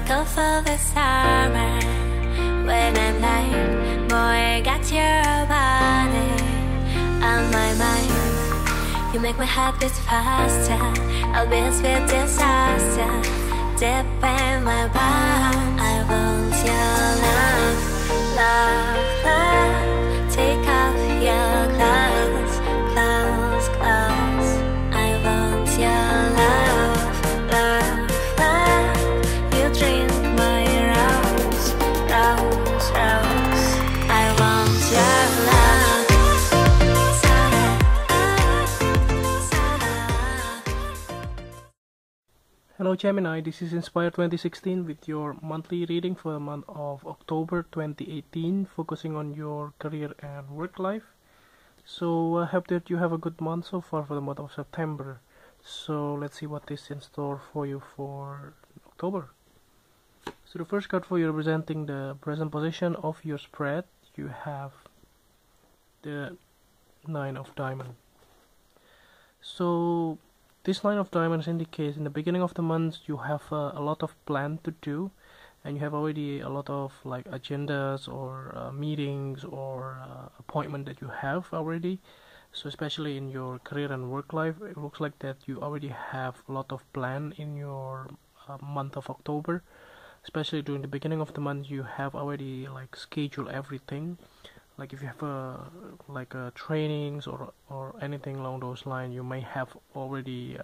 Go for the summer when I'm light. Boy, got your body on my mind. You make my heart beat faster. I'll be a sweet disaster. Deep in my palm, I want your love, love, love. Take off your clothes, clothes, clothes. I want your love, love, love. You drink my rose, rose, rose. I want your love. Hello Gemini, this is Inspire 2016 with your monthly reading for the month of October 2018, focusing on your career and work life. So I hope that you have a good month so far for the month of September. So let's see what is in store for you for October. So the first card for you representing the present position of your spread, you have the Nine of Diamonds. So this Nine of Diamonds indicates in the beginning of the month you have a lot of plan to do, and you have already a lot of like agendas or meetings or appointment that you have already. So especially in your career and work life, it looks like that you already have a lot of plan in your month of October. Especially during the beginning of the month, you have already like scheduled everything. Like if you have trainings or anything along those lines, you may have already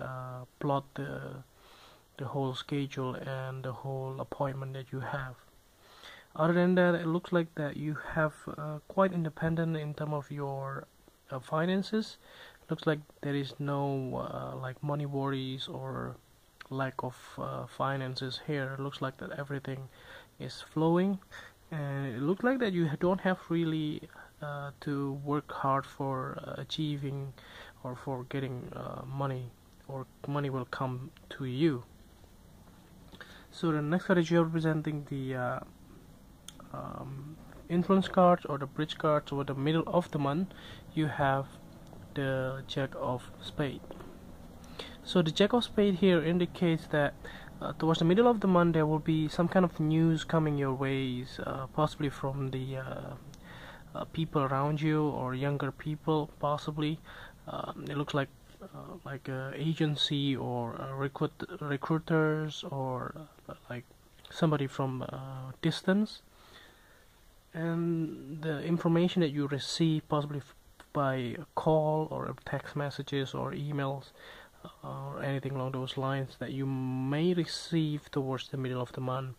plot the whole schedule and the whole appointment that you have. Other than that, it looks like that you have quite independent in terms of your finances. Looks like there is no like money worries or lack of finances here. It looks like that everything is flowing. And it looks like that you don't have really to work hard for achieving or for getting money, or money will come to you. So the next card is you're representing the influence cards or the bridge cards over the middle of the month. You have the Jack of Spades. So the Jack of Spades here indicates that towards the middle of the month there will be some kind of news coming your ways, possibly from the people around you or younger people, possibly. It looks like a agency or recruiters or like somebody from distance, and the information that you receive possibly by a call or text messages or emails or anything along those lines that you may receive towards the middle of the month.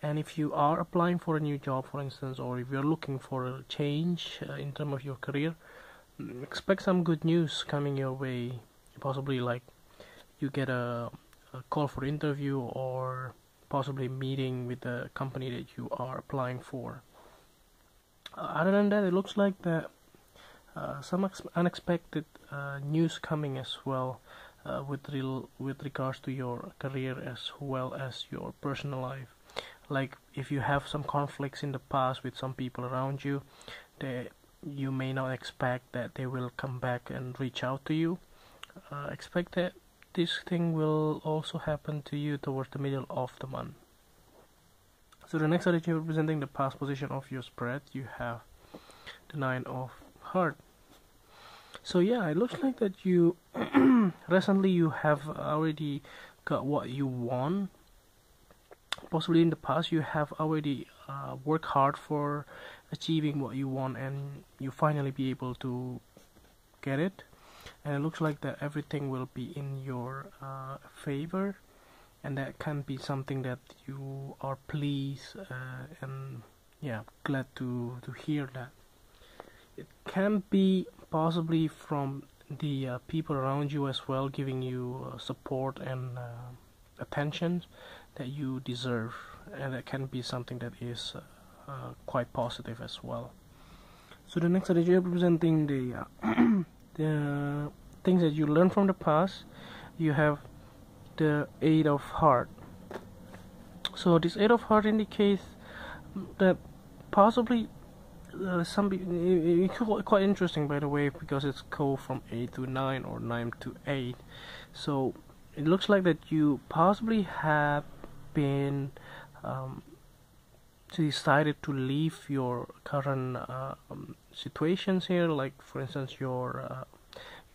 And if you are applying for a new job, for instance, or if you're looking for a change in terms of your career, expect some good news coming your way. Possibly like you get a call for interview or possibly meeting with the company that you are applying for. Other than that, it looks like that some unexpected news coming as well. With regards to your career as well as your personal life. Like if you have some conflicts in the past with some people around you, you may not expect that they will come back and reach out to you. Expect that this thing will also happen to you towards the middle of the month. So the next card you're representing the past position of your spread, you have the Nine of Hearts. So yeah, it looks like that you recently you have already got what you want. Possibly in the past you have already worked hard for achieving what you want, and you finally be able to get it. And it looks like that everything will be in your favor, and that can be something that you are pleased and yeah, glad to hear that. It can be possibly from the people around you as well, giving you support and attention that you deserve, and that can be something that is quite positive as well. So the next card is representing the the things that you learn from the past. You have the Eight of Hearts. So this Eight of Hearts indicates that possibly it's quite interesting, by the way, because it's go from 8 to 9 or 9 to 8. So it looks like that you possibly have been decided to leave your current situations here, like for instance your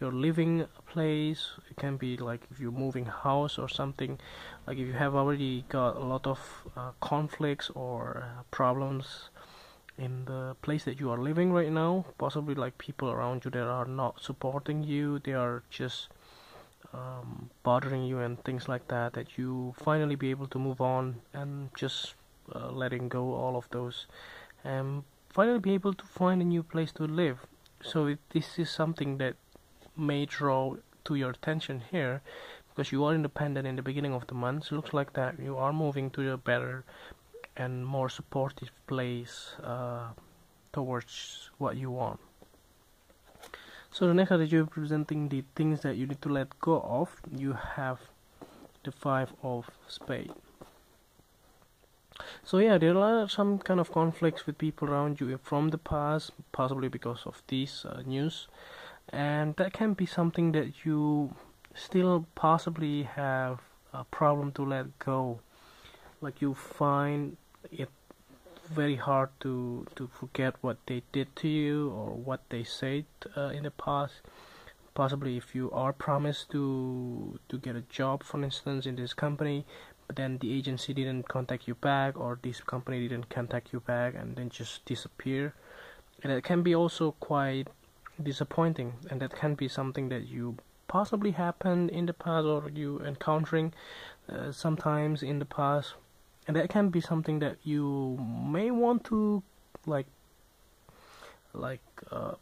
living place. It can be like if you're moving house or something, like if you have already got a lot of conflicts or problems in the place that you are living right now, possibly like people around you that are not supporting you, they are just bothering you and things like that, that you finally be able to move on and just letting go all of those, and finally be able to find a new place to live. So this is something that may draw to your attention here, because you are independent in the beginning of the month. So it looks like that you are moving to a better and more supportive place towards what you want. So the next card that you're presenting the things that you need to let go of, you have the 5 of Spades. So yeah, there are some kind of conflicts with people around you from the past, possibly because of this news, and that can be something that you still possibly have a problem to let go. Like you find it very hard to forget what they did to you or what they said in the past. Possibly if you are promised to get a job, for instance, in this company, but then the agency didn't contact you back, or this company didn't contact you back and then just disappear, and that can be also quite disappointing, and that can be something that you possibly happened in the past, or you encountering sometimes in the past, and that can be something that you may want to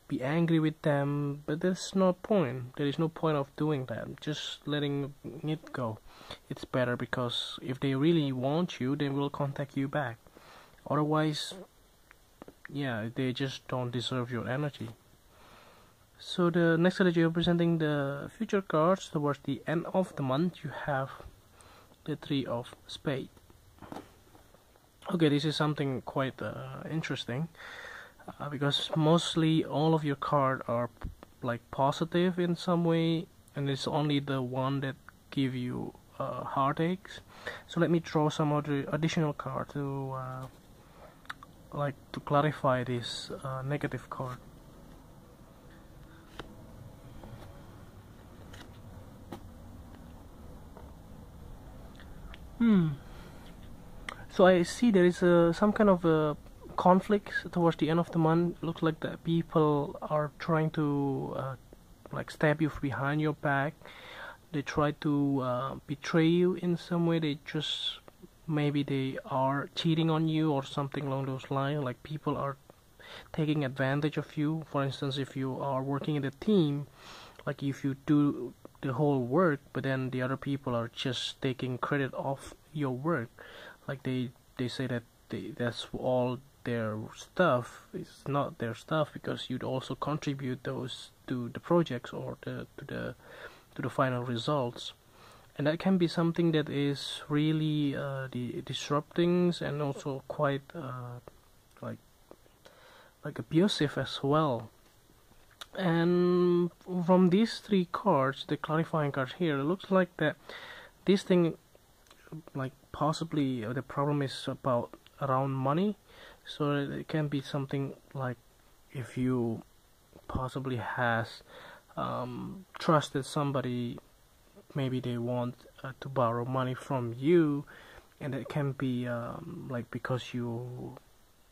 be angry with them, but there's no point. There is no point of doing that. Just letting it go, it's better, because if they really want you, they will contact you back. Otherwise, yeah, they just don't deserve your energy. So the next card that you're presenting the future cards towards the end of the month, you have the 3 of Spades. Okay, this is something quite interesting, because mostly all of your cards are like positive in some way, and it's only the one that give you heartaches. So let me draw some other additional card to clarify this negative card. So I see there is some kind of conflict towards the end of the month. Looks like that people are trying to stab you behind your back. They try to betray you in some way. They just, maybe they are cheating on you or something along those lines. Like people are taking advantage of you. For instance, if you are working in a team, like if you do the whole work, but then the other people are just taking credit off your work, like they say that that's all their stuff. It's not their stuff, because you'd also contribute those to the projects or to the final results, and that can be something that is really disrupting and also quite like abusive as well. And from these 3 cards, the clarifying cards here, it looks like that this thing, like possibly the problem is about around money. So it can be something like if you possibly has trusted somebody, maybe they want to borrow money from you, and it can be like because you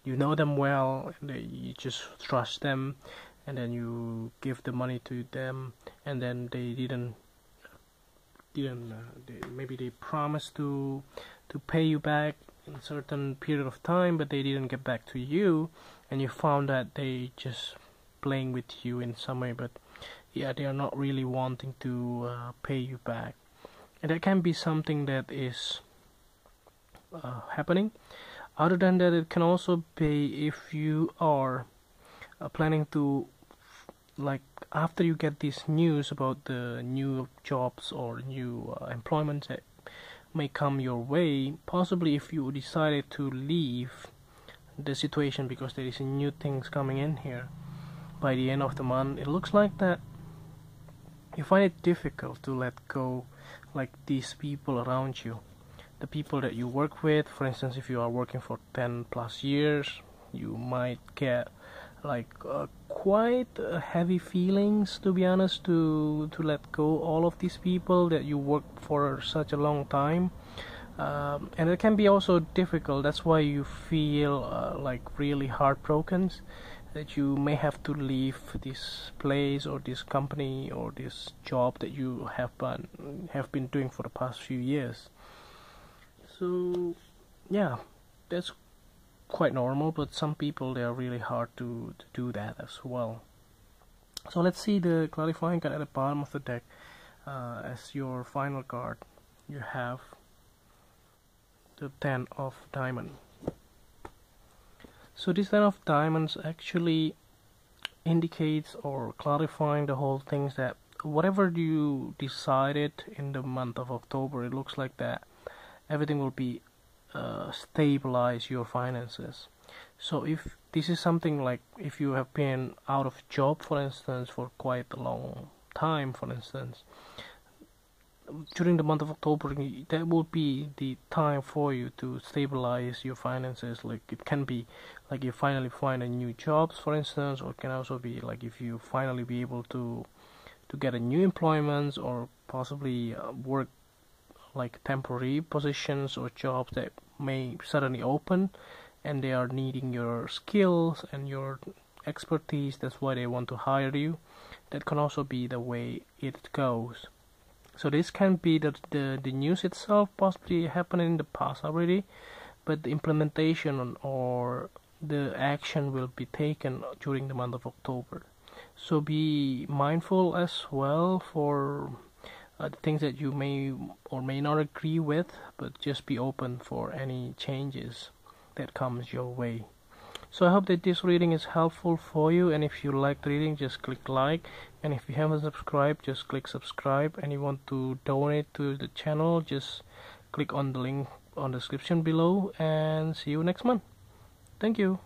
know them well, and you just trust them, and then you give the money to them, and then they maybe they promised to pay you back in a certain period of time, but they didn't get back to you, and you found that they just playing with you in some way, but yeah, they are not really wanting to pay you back, and that can be something that is happening. Other than that, it can also be if you are planning to, like after you get this news about the new jobs or new employment that may come your way, possibly if you decided to leave the situation, because there is new things coming in here. By the end of the month, it looks like that you find it difficult to let go, like these people around you, the people that you work with. For instance, if you are working for 10 plus years, you might get like quite heavy feelings, to be honest, to let go all of these people that you work for such a long time. And it can be also difficult. That's why you feel like really heartbroken, that you may have to leave this place or this company or this job that you have been doing for the past few years. So yeah, that's quite normal, but some people, they are really hard to do that as well. So let's see the clarifying card at the bottom of the deck. As your final card, you have the 10 of Diamonds. So this 10 of Diamonds actually indicates or clarifying the whole things, that whatever you decided in the month of October, it looks like that everything will be stabilize your finances. So if this is something like, if you have been out of job, for instance, for quite a long time, for instance, during the month of October, that will be the time for you to stabilize your finances. Like, it can be like you finally find a new jobs, for instance, or it can also be like if you finally be able to get a new employment, or possibly work like temporary positions or jobs that may suddenly open, and they are needing your skills and your expertise. That's why they want to hire you. That can also be the way it goes. So this can be the news itself possibly happened in the past already, but the implementation or the action will be taken during the month of October. So be mindful as well for the things that you may or may not agree with, but just be open for any changes that comes your way. So I hope that this reading is helpful for you, and if you like the reading, just click like, and if you haven't subscribed, just click subscribe, and you want to donate to the channel, just click on the link on the description below, and see you next month. Thank you.